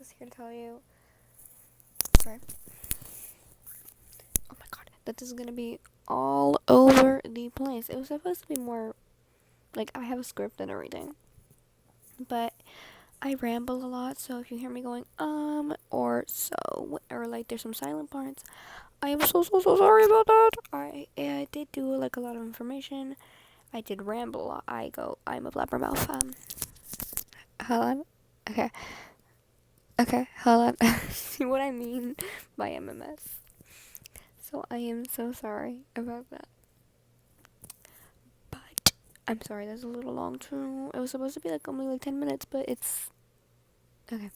just here to tell you, sorry, oh my god, that this is gonna be all over the place. It was supposed to be more, like, I have a script and everything, but I ramble a lot, so if you hear me going, or so, or like there's some silent parts, I am so sorry about that. I did do, like, a lot of information. I did ramble a lot. I'm a blabbermouth. Hold on. Okay, hold on. See what I mean by MMS. So I am so sorry about that. But I'm sorry, that's a little long too. It was supposed to be like only like 10 minutes, but it's okay.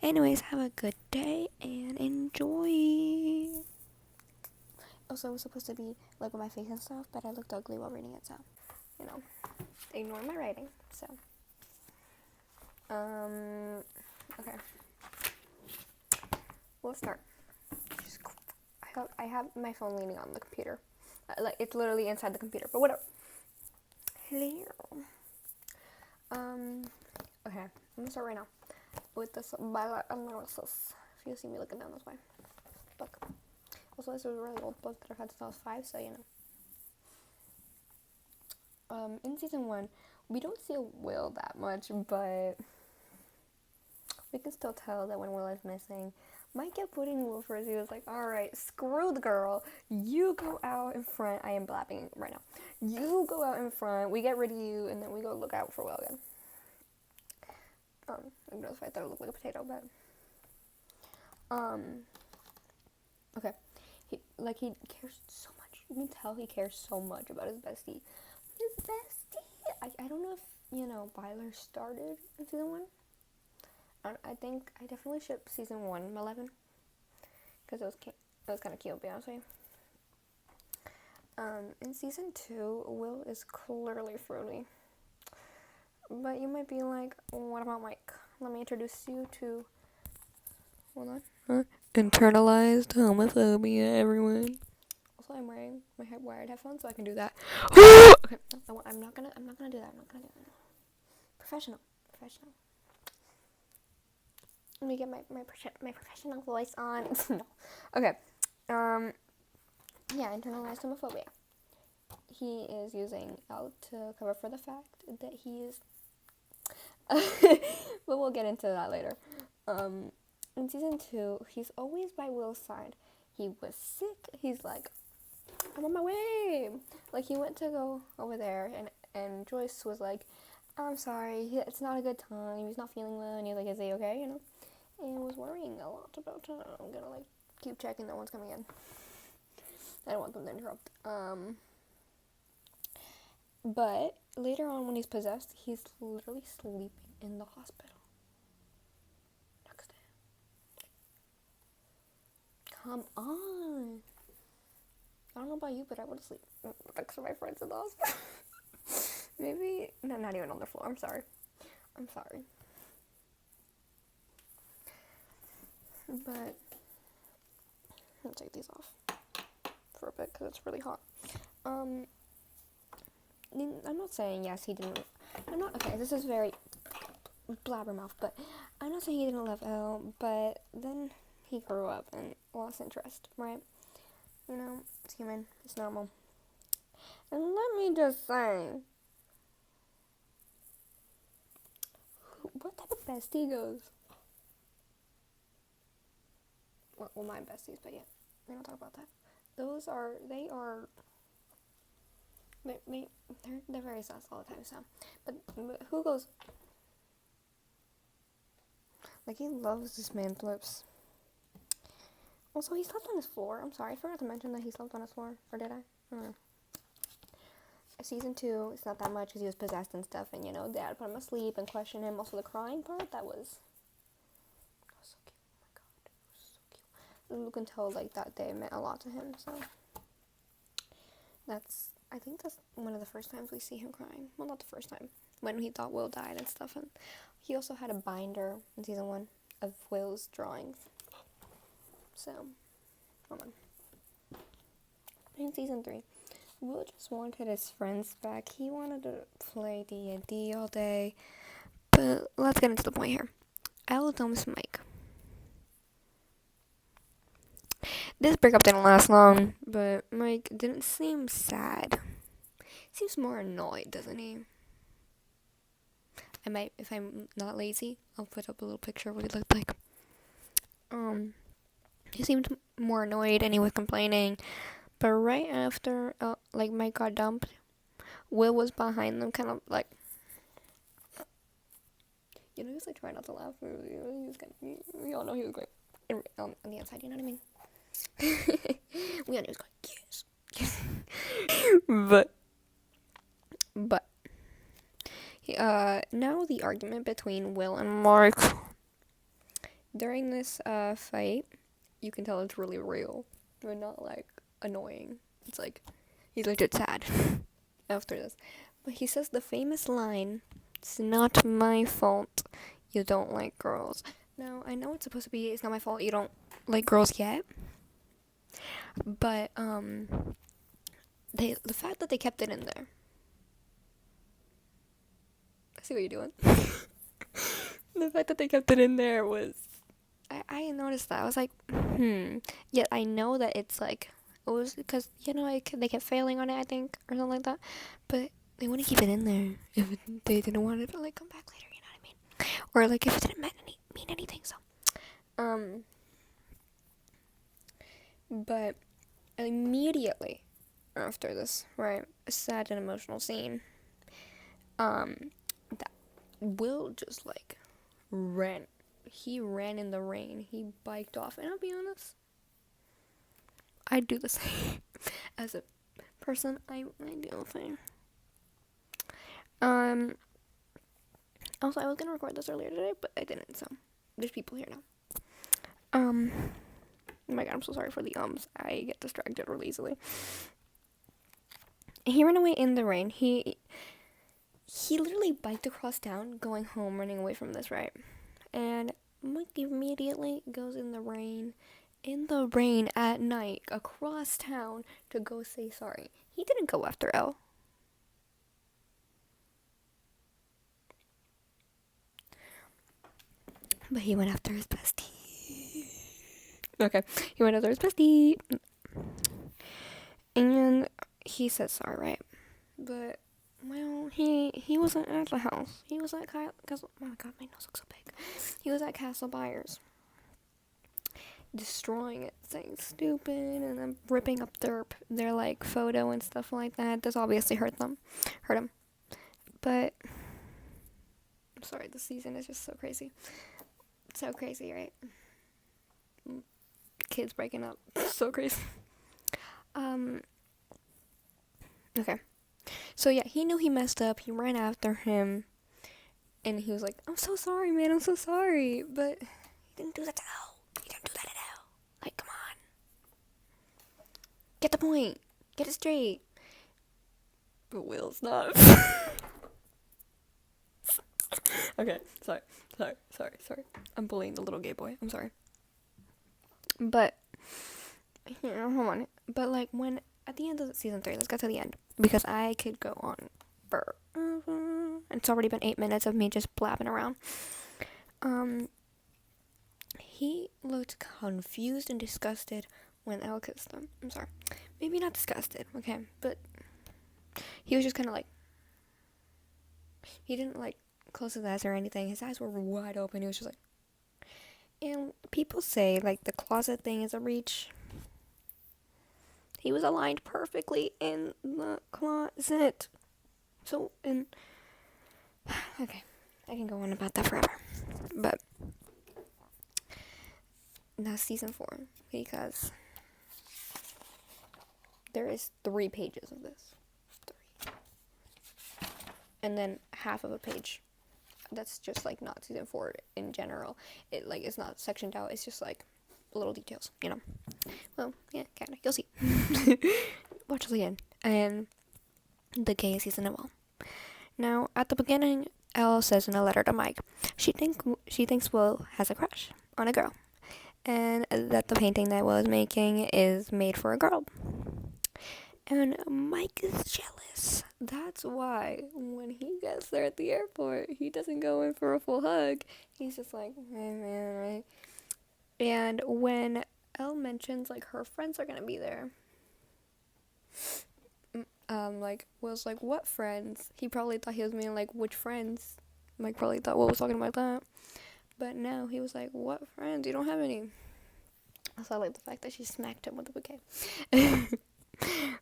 Anyways, have a good day and enjoy. Also, it was supposed to be like with my face and stuff, but I looked ugly while reading it, so ignore my writing. So okay. We'll start. I have my phone leaning on the computer. Like, it's literally inside the computer, but whatever. Hello. Okay, I'm gonna start right now with this Byler analysis. If you see me looking down this way. Book. Also, this is a really old book that I've had since I was 5, so in season 1, we don't see Will that much, but we can still tell that when Will is missing, Mike kept putting Will first. He was like, alright, screw the girl. You go out in front. I am blabbing right now. You go out in front. We get rid of you, and then we go look out for Will again. Ignore the fact that I look like a potato, but okay. He cares so much. You can tell he cares so much about his bestie. I don't know if Byler started in season 1. I think I definitely shipped season 1, 11, because it was kind of cute, to be honest with you. In season 2, Will is clearly fruity, but you might be like, what about Mike? Let me introduce you to, hold on, internalized homophobia, everyone. Also, I'm wearing my wired headphones, so I can do that. Okay, I'm not gonna do that. Professional. Let me get my professional voice on. No. Okay. Yeah, internalized homophobia. He is using out to cover for the fact that he is but we'll get into that later. In season 2, he's always by Will's side. He was sick. He's like, I'm on my way. Like, he went to go over there, and Joyce was like, I'm sorry, it's not a good time. He's not feeling well. And he's like, is he okay? And was worrying a lot about it. I'm gonna keep checking that one's coming in. I don't want them to interrupt. But later on, when he's possessed, he's literally sleeping in the hospital next to him. Come on. I don't know about you, but I would sleep next to my friends in the hospital. Maybe not even on the floor. I'm sorry. But I'll take these off for a bit because it's really hot. I'm not saying yes he didn't. Okay. This is very blabbermouth, but I'm not saying he didn't love Elle, but then he grew up and lost interest, right? It's human. It's normal. And let me just say, what type of bestie goes? Well, my besties, but yeah, we don't talk about that. They're very sus all the time, so. But who goes? Like, he loves this man's lips. Also, he slept on his floor. I'm sorry, I forgot to mention that he slept on his floor. Or did I? I don't know. Season 2, it's not that much because he was possessed and stuff, and Dad put him asleep and questioned him. Also, the crying part, that was so cute. Oh my god, it was so cute. You can tell, like, that day meant a lot to him, so I think that's one of the first times we see him crying. Well, not the first time, when he thought Will died and stuff. And he also had a binder in season 1 of Will's drawings. So, hold on. In season 3, Will just wanted his friends back. He wanted to play D&D all day. But let's get into the point here. Elle dumps Mike. This breakup didn't last long, but Mike didn't seem sad. Seems more annoyed, doesn't he? I might, if I'm not lazy, I'll put up a little picture of what he looked like. He seemed more annoyed and he was complaining. But right after, like, Mike got dumped, Will was behind them, kind of like, you know, he was like trying not to laugh. He was kind of, we all know he was going on the outside, you know what I mean? We all knew he was going, yes. but now the argument between Will and Mark during this fight, you can tell it's really real. But not like annoying. It's like he's legit sad after this. But he says the famous line, "It's not my fault you don't like girls." Now I know it's supposed to be it's not my fault you don't like girls yet. But the fact that they kept it in there. I see what you're doing. The fact that they kept it in there was I noticed that. I was like, Yet I know that it's like, it was because, you know, they kept failing on it, I think, or something like that. But they wouldn't keep it in there if they didn't want it to, like, come back later, you know what I mean? Or, like, if it didn't mean anything, so. But immediately after this, right, a sad and emotional scene, that Will just, like, ran. He ran in the rain. He biked off. And I'll be honest, I'd do the same. As a person, I do the same. Also, I was gonna record this earlier today, but I didn't, so there's people here now. Oh my god, I'm so sorry for the ums. I get distracted really easily. He ran away in the rain. He literally biked across town, going home, running away from this, right? And Mike immediately goes in the rain at night, across town, to go say sorry. He didn't go after Elle. But he went after his bestie. Okay, he went after his bestie. And he said sorry, right? But, well, he wasn't at the house. He was at Castle. Oh my god, my nose looks so big. He was at Castle Byers, destroying it, saying stupid, and then ripping up their like photo and stuff like that. This obviously hurt him. But I'm sorry, this season is just so crazy. So crazy, right? Kids breaking up. So crazy. Okay. So yeah, he knew he messed up. He ran after him. And he was like, "I'm so sorry, man. I'm so sorry." But he didn't do that to Elle. He didn't do that at Elle. Like, come on. Get the point. Get it straight. But Will's not. Okay, sorry. I'm bullying the little gay boy. I'm sorry. But, hold on. But, like, when, at the end of season 3, let's get to the end. Because I could go on for, it's already been 8 minutes of me just blabbing around. He looked confused and disgusted when Elle kissed him. I'm sorry. Maybe not disgusted, okay? But he was just kind of like, he didn't, like, close his eyes or anything. His eyes were wide open. He was just like, and people say, like, the closet thing is a reach. He was aligned perfectly in the closet. So, and okay, I can go on about that forever. But now season 4, because there is 3 pages of this. 3. And then half of a page. That's just like not season 4 in general. It like it's not sectioned out. It's just like little details, you know. Well, yeah, kinda. You'll see. Watch till the end. And the gay season as well. Now, at the beginning, Elle says in a letter to Mike, she thinks Will has a crush on a girl, and that the painting that Will is making is made for a girl. And Mike is jealous. That's why when he gets there at the airport, he doesn't go in for a full hug. He's just like, hey man, right? And when Elle mentions, like, her friends are gonna be there. Like, Will's like, what friends? He probably thought he was meaning, like, which friends? Mike probably thought Will was talking about that. But no, he was like, what friends? You don't have any. Also, I like the fact that she smacked him with a bouquet.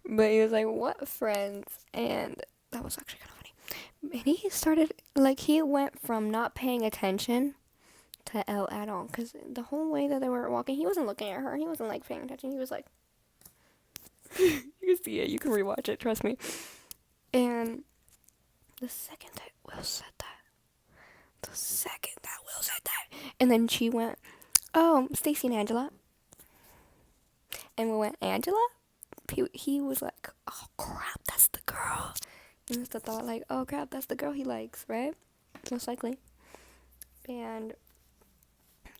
But he was like, what friends? And that was actually kind of funny. And he started, like, he went from not paying attention to Elle at all. Because the whole way that they were walking, he wasn't looking at her. He wasn't, like, paying attention. He was like, you can see it. You can rewatch it. Trust me. And the second that Will said that, and then she went, oh, Stacy and Angela. And we went, Angela? He was like, oh, crap, that's the girl. He must have thought, like, oh, crap, that's the girl he likes, right? Most likely. And,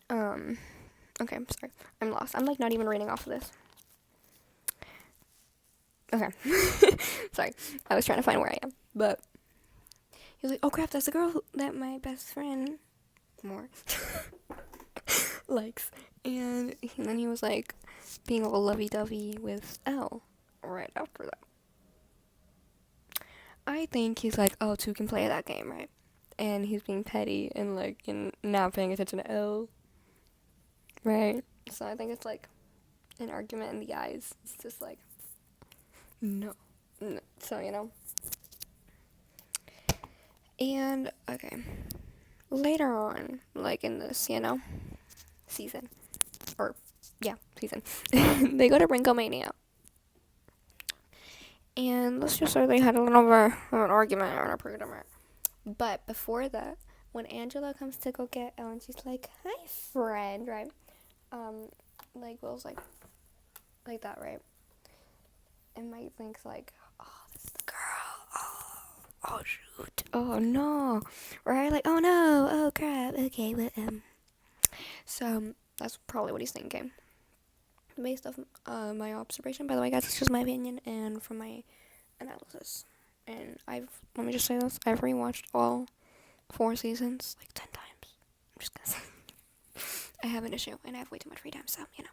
okay, I'm sorry. I'm lost. I'm, like, not even reading off of this. Okay. Sorry. I was trying to find where I am. But he was like, oh, crap, that's the girl that my best friend likes. And then he was, like, being all lovey-dovey with Elle right after that. I think he's like, oh, two can play that game, right? And he's being petty and, like, and not paying attention to Elle. Right? So I think it's, like, an argument in the eyes. It's just like, no. So, you know. And, okay. Later on, like, in this, you know, season. Or, yeah, season. They go to Ringomania. And let's just say they had a little bit of an argument or an argument. But before that, when Angela comes to go get Ellen, she's like, hi, friend, right? Like, Will's like that, right? And Mike thinks, like, oh, this is the girl. Oh, shoot. Oh, no. Right? Like, oh, no. Oh, crap. Okay, but, so, that's probably what he's thinking. Based off my observation, by the way, guys, it's just my opinion and from my analysis. And let me just say this, I've rewatched all 4 seasons, like 10 times. I'm just gonna say. I have an issue, and I have way too much free time, so, you know.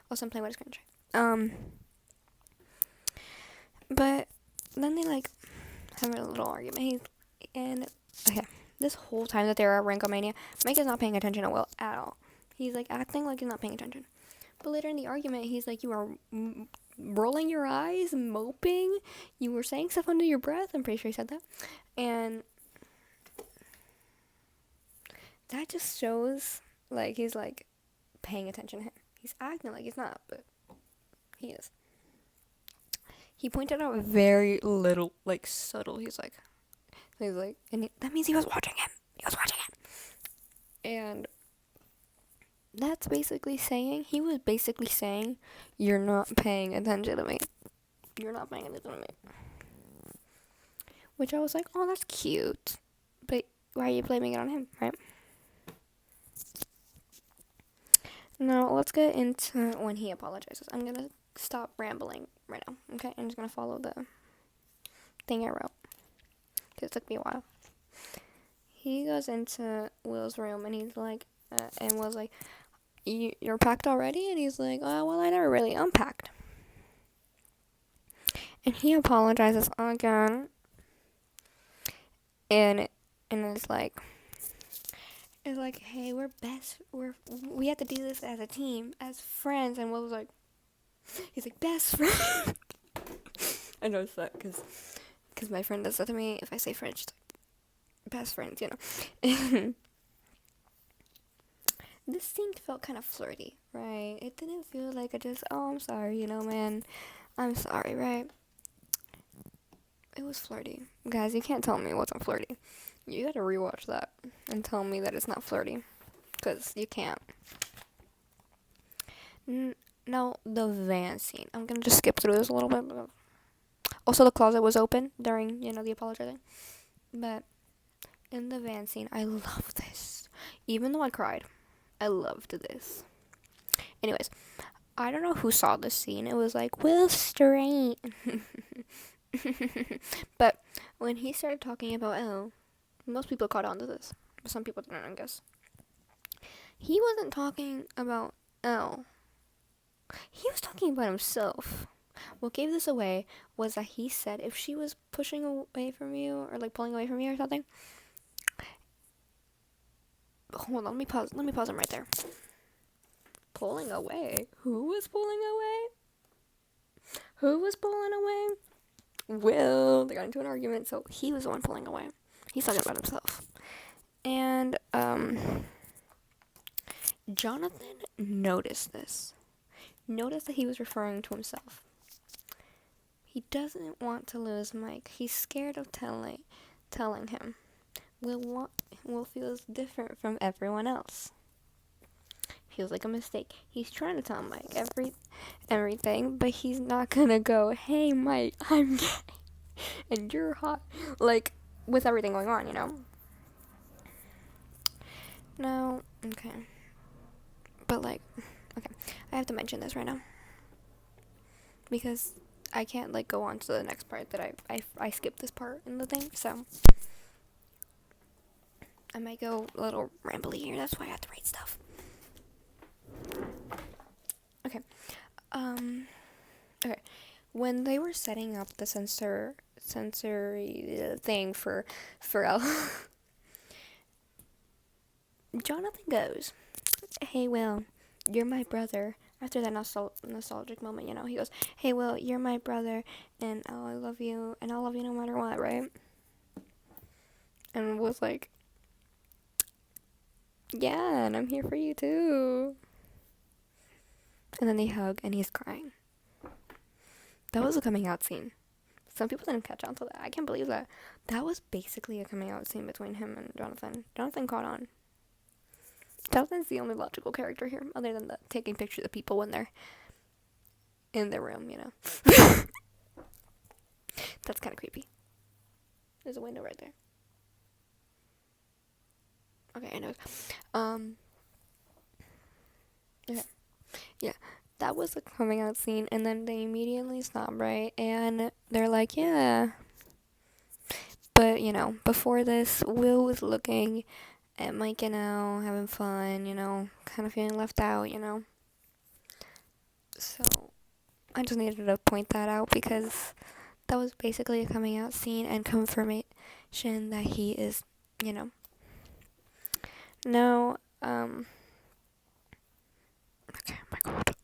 Also, I'm playing with a screen tray. But then they, like, have a little argument. Okay, this whole time that they were at Ringomania, Mike is not paying attention to Will at all. He's, like, acting like he's not paying attention. But later in the argument, he's like, you are rolling your eyes, moping. You were saying stuff under your breath. I'm pretty sure he said that. And that just shows, like, he's, like, paying attention to him. He's acting like he's not, but he is. He pointed out very little, like, subtle. He's like, and that means he was watching him. And that's basically saying, you're not paying attention to me. Which I was like, oh, that's cute. But why are you blaming it on him, right? Now, let's get into when he apologizes. I'm going to stop rambling right now, okay? I'm just going to follow the thing I wrote. Because it took me a while. He goes into Will's room, and he's like, and Will's like, you're packed already? And he's like, oh, well, I never really unpacked. And he apologizes again. And it's like, hey, we have to do this as a team, as friends. And Will's like, he's like, best friend. I noticed that because my friend does that to me. If I say French, best friends, you know. This scene felt kind of flirty, right? It didn't feel like I'm sorry, you know, man. I'm sorry, right? It was flirty. Guys, you can't tell me it wasn't flirty. You gotta rewatch that and tell me that it's not flirty. Because you can't. Now, the van scene. I'm gonna just skip through this a little bit. Also, the closet was open during, the apologizing. But in the van scene, I love this. Even though I cried, I loved this. Anyways, I don't know who saw this scene. It was like, Will Straight. But when he started talking about Elle, most people caught on to this. But some people didn't, I guess. He wasn't talking about Elle He was talking about himself. What gave this away was that he said if she was pushing away from you or like pulling away from you or something. Hold on, let me pause him right there. Pulling away? Who was pulling away? Who was pulling away? Well, they got into an argument, so he was the one pulling away. He's talking about himself. And Jonathan noticed this. Noticed that he was referring to himself. He doesn't want to lose Mike. He's scared of telling him. Will feels different from everyone else. Feels like a mistake. He's trying to tell Mike everything, but he's not gonna go, "Hey Mike, I'm gay and you're hot," like with everything going on, you know. No, okay, but like, okay, I have to mention this right now because I can't like go on to the next part that I skipped this part in the thing, so I might go a little rambly here. That's why I have to write stuff. Okay. Okay. When they were setting up the sensory thing for Jonathan goes, "Hey, Will, you're my brother." After that nostalgic moment, you know, he goes, "Hey, Will, you're my brother, and I love you, and I'll love you no matter what, right?" And was like, "Yeah, and I'm here for you too." And then they hug, and he's crying. That was a coming out scene. Some people didn't catch on to that. I can't believe that. That was basically a coming out scene between him and Jonathan. Jonathan caught on. Jonathan's the only logical character here, other than the taking pictures of people when they're in their room, you know. That's kind of creepy. There's a window right there. Okay, anyways. Okay. Yeah. That was a coming out scene, and then they immediately stop, right? And they're like, "Yeah." But, you know, before this, Will was looking at Mike and Al, having fun, you know, kind of feeling left out, you know. So, I just needed to point that out because that was basically a coming out scene and confirmation that he is, you know. Now, okay, my god.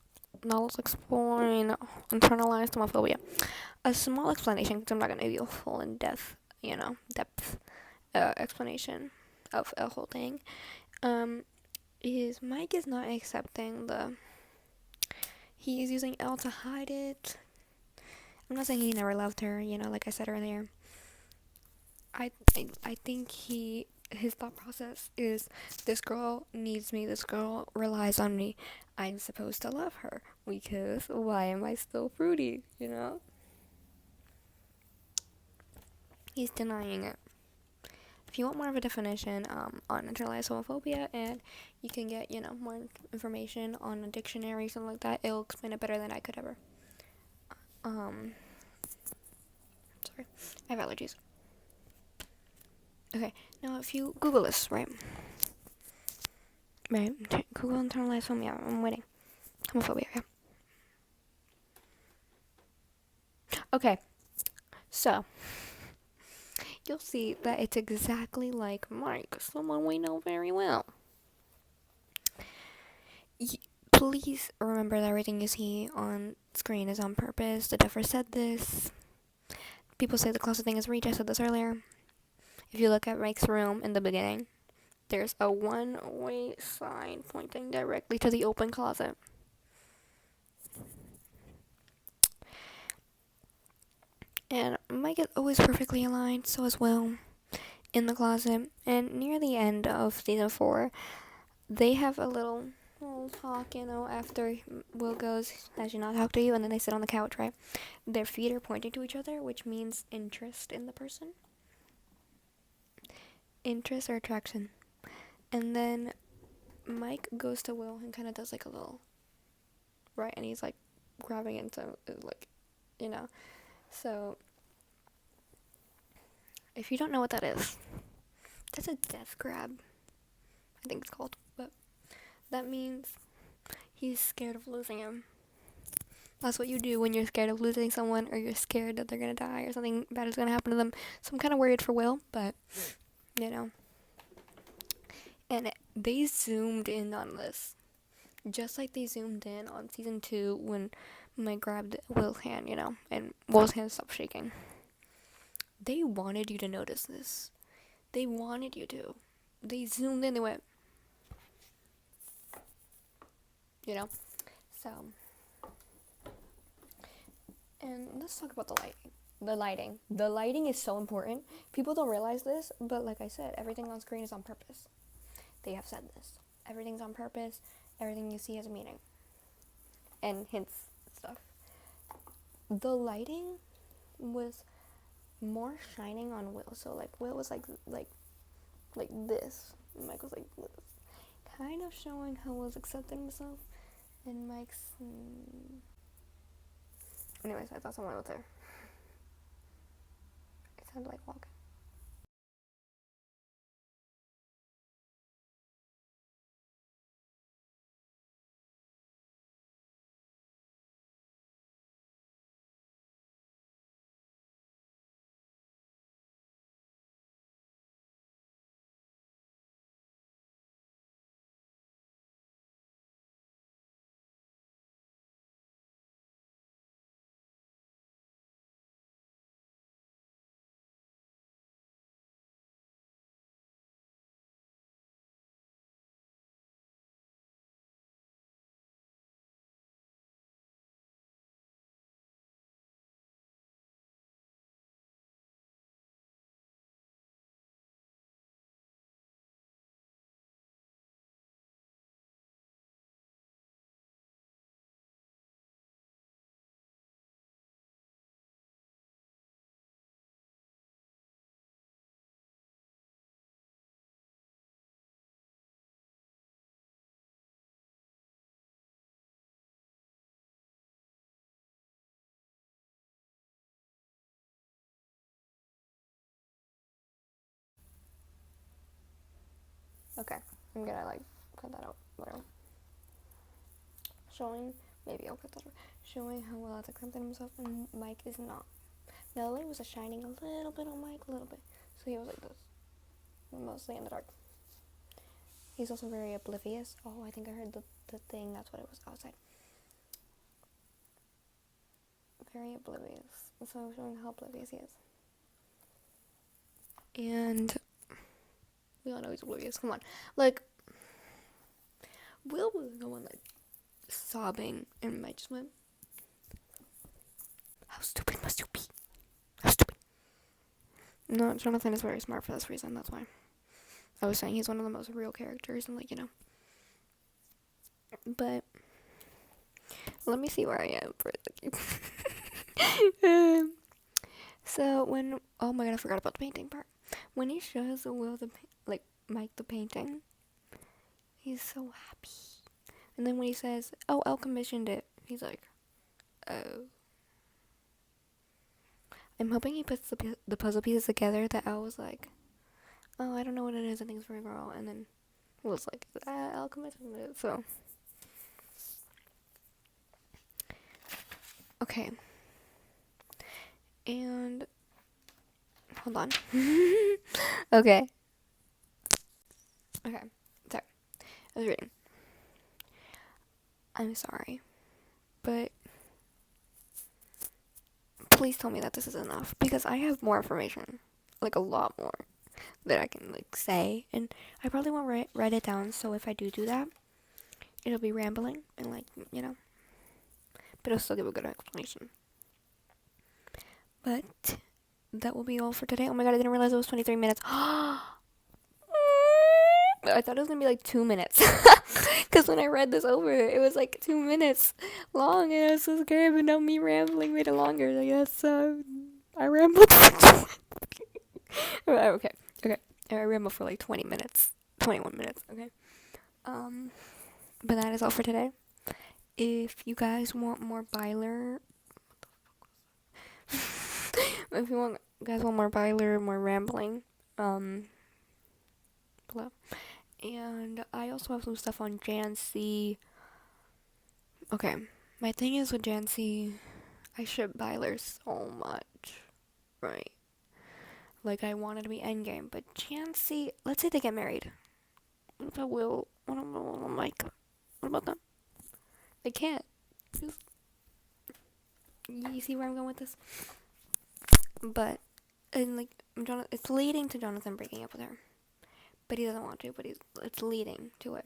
Now let's explain internalized homophobia. A small explanation, because I'm not going to give you a full in-depth, depth explanation of a whole thing, is Mike is not accepting he is using L to hide it. I'm not saying he never loved her, you know, like I said earlier. I think his thought process is, this girl needs me, this girl relies on me, I'm supposed to love her, because why am I still fruity, you know? He's denying it. If you want more of a definition on internalized homophobia, and you can get, you know, more information on a dictionary, something like that, it'll explain it better than I could ever. Sorry, I have allergies. Okay, now if you Google this, right? Right, Google internalized homophobia. I'm waiting. Homophobia, yeah. Okay, so you'll see that it's exactly like Mike, someone we know very well. Please remember that everything you see on screen is on purpose. The Duffer said this. People say the closet thing is reach. I said this earlier. If you look at Mike's room in the beginning, there's a one-way sign pointing directly to the open closet. And Mike is always perfectly aligned, so as well in the closet. And near the end of season 4, they have a little talk, you know, after Will goes, "I should not talk to you," and then they sit on the couch, right? Their feet are pointing to each other, which means interest in the person. Interest or attraction. And then Mike goes to Will and kind of does like a little, right? And he's like grabbing into, like, you know. So, if you don't know what that is, that's a death grab, I think it's called. But that means he's scared of losing him. That's what you do when you're scared of losing someone, or you're scared that they're gonna die or something bad is gonna happen to them. So I'm kind of worried for Will, but you know. And they zoomed in on this, just like they zoomed in on season 2 when Mike grabbed Will's hand, and Will's hand stopped shaking. They wanted you to notice this. They wanted you to. They zoomed in. They went, So, and let's talk about the lighting. The lighting is so important. People don't realize this, but like I said, everything on screen is on purpose. They have said this. Everything's on purpose. Everything you see has a meaning. And hints and stuff. The lighting was more shining on Will. So like Will was like this. And Mike was like this. Kind of showing how Will's accepting himself. And Mike's... Anyways, I thought someone was there. It sounded like walking. Okay, I'm gonna cut that out. Whatever. Maybe I'll cut that out. Showing how well it's accepting himself, and Mike is not. Now the light was shining a little bit on Mike, a little bit. So he was like this, mostly in the dark. He's also very oblivious. Oh, I think I heard the thing. That's what it was outside. Very oblivious. So showing how oblivious he is. And we all know he's oblivious. Come on, Will was the one sobbing, and Mike just went, "How stupid must you be? How stupid." No, Jonathan is very smart for this reason. That's why I was saying he's one of the most real characters, and But let me see where I am for a second. So when oh my god, I forgot about the painting part. When he shows Will Mike the painting, he's so happy. And then when he says, "Oh, Elle commissioned it," he's like, "Oh." I'm hoping he puts the puzzle pieces together that Elle was like, "Oh, I don't know what it is. I think it's for a girl." And then Will's like, "Elle commissioned it." So okay. And hold on. Okay. Sorry. I was reading. I'm sorry, but please tell me that this is enough, because I have more information, a lot more, that I can say, and I probably won't write it down. So if I do that, it'll be rambling and but it'll still give a good explanation. But that will be all for today. Oh my god, I didn't realize it was 23 minutes. I thought it was gonna be 2 minutes. Because when I read this over, it was 2 minutes long, and I was so scared, but now me rambling made it longer. I guess I rambled for okay. I rambled for 20 minutes. 21 minutes, okay? But that is all for today. If you guys want more Byler, more rambling, below. And I also have some stuff on Jan C. Okay, My thing is with Jancy, I ship Byler so much, right? Like, I wanted to be endgame, but Jancy, let's say they get married. What about Will? What about Mike? What about them? They can't. You see where I'm going with this? But, and like, it's leading to Jonathan breaking up with her. But he doesn't want to, but it's leading to it.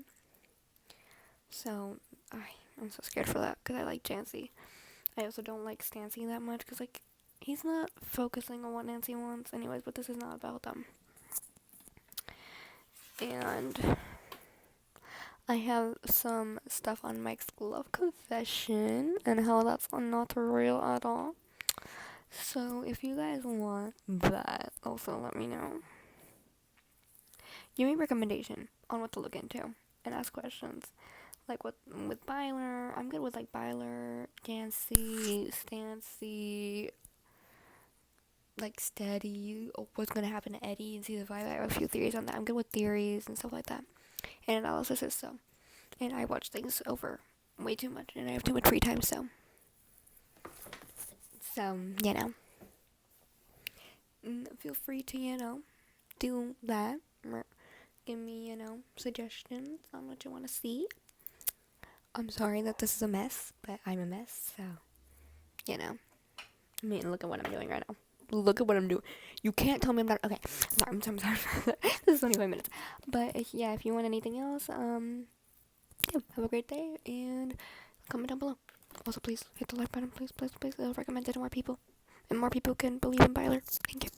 So, I'm so scared for that, because I like Jancy. I also don't like Stancy that much, because, like, he's not focusing on what Nancy wants anyways, but this is not about them. And I have some stuff on Mike's glove confession, and how that's not real at all. So, if you guys want that, also let me know. Give me a recommendation on what to look into, and ask questions. Like with Byler, I'm good with like Byler, Jancy, Stancy, like Steady, what's gonna happen to Eddie in season 5. I have a few theories on that. I'm good with theories and stuff like that. And analysis is so. And I watch things over way too much, and I have too much free time, so. So, feel free to, do that. Give me, suggestions on what you want to see. I'm sorry that this is a mess, but I'm a mess, so, I mean, look at what I'm doing right now. Look at what I'm doing. You can't tell me I'm not, okay, sorry. This is 25 minutes. But, yeah, if you want anything else, have a great day, and comment down below. Also, please hit the like button, please. I'll recommend it to more people, and more people can believe in Byler. Thank you.